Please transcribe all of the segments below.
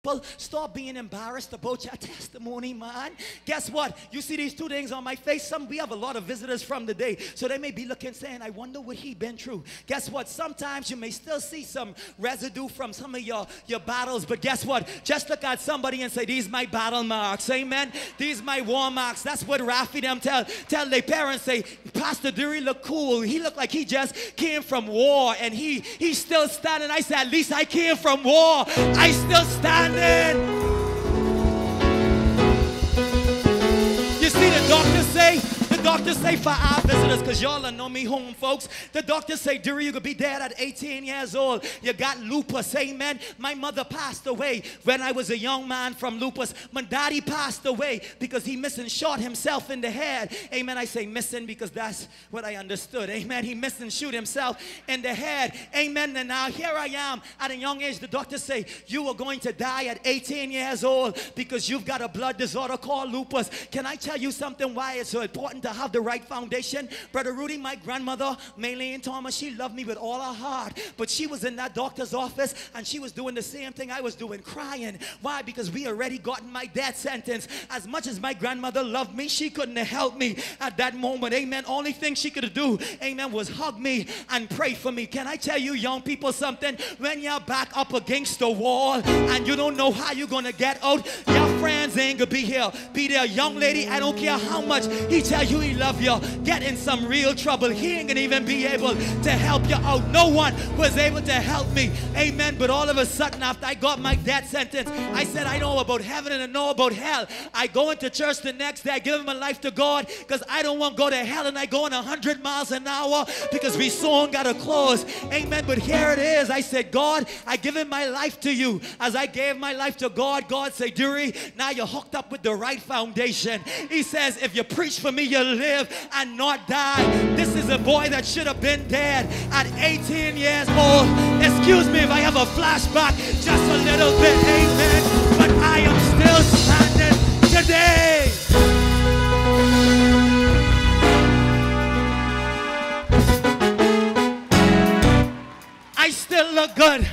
people, stop being embarrassed about your testimony, man. Guess what? You see these two things on my face? We have a lot of visitors from the day, so they may be looking saying, I wonder what he been through. Guess what? Sometimes you may still see some residue from some of your battles, but guess what? Just look at somebody and say, these my battle marks, amen? These my war marks. That's what Rafi them tell their parents, say, Pastor Duerre look cool. He looked like he just came from war, and he's still standing. I said, at least I came from war. I still standing. You see the doctors say for our visitors, because y'all know me home, folks, the doctors say, Duerre, you could be dead at 18 years old. You got lupus, amen. My mother passed away when I was a young man from lupus. My daddy passed away because he shot himself in the head. Amen. I say missing because that's what I understood. Amen. He shoot himself in the head. Amen. And now here I am at a young age. The doctors say, you are going to die at 18 years old because you've got a blood disorder called lupus. Can I tell you something why it's so important to have the right foundation? Brother Rudy, my grandmother, Maylene Thomas, she loved me with all her heart, but she was in that doctor's office and she was doing the same thing I was doing, crying. Why? Because we already gotten my death sentence. As much as my grandmother loved me, she couldn't have helped me at that moment. Amen. Only thing she could do, amen, was hug me and pray for me. Can I tell you young people something? When you're back up against the wall and you don't know how you're gonna get out, your friends ain't gonna be here. Be there. Young lady, I don't care how much he tell you he love you, get in some real trouble, he ain't gonna even be able to help you out. No one was able to help me. Amen. But all of a sudden, after I got my death sentence, I said, I know about heaven and I know about hell. I go into church the next day, I give my life to God because I don't want to go to hell, and I go in 100 miles an hour because we soon gotta close. Amen. But here it is. I said, God, I give my life to you. As I gave my life to God, God said, Duerre, now you're hooked up with the right foundation. He says, if you preach for me, you'll live and not die. This is a boy that should have been dead at 18 years old. Excuse me if I have a flashback just a little bit, amen, but I am still standing today. I still look good,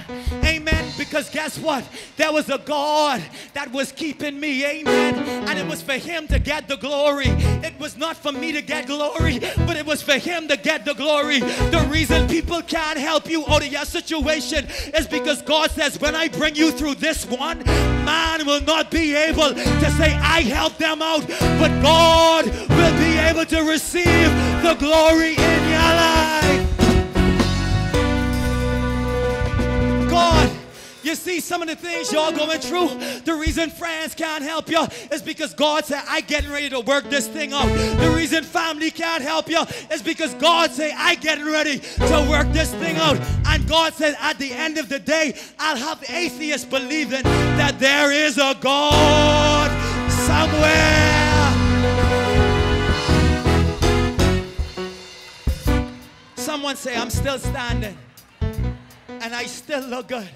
amen, because guess what? There was a God that was keeping me, amen, and it was for him to get the glory. It was not for me to get glory, but it was for him to get the glory. The reason people can't help you out of your situation is because God says, when I bring you through this one, man will not be able to say, I helped them out, but God will be able to receive the glory in your life. God, you see some of the things y'all going through, the reason friends can't help you is because God said, I getting ready to work this thing out. The reason family can't help you is because God said, I getting ready to work this thing out. And God said, at the end of the day, I'll have atheists believing that there is a God somewhere. Someone say, I'm still standing and I still look good.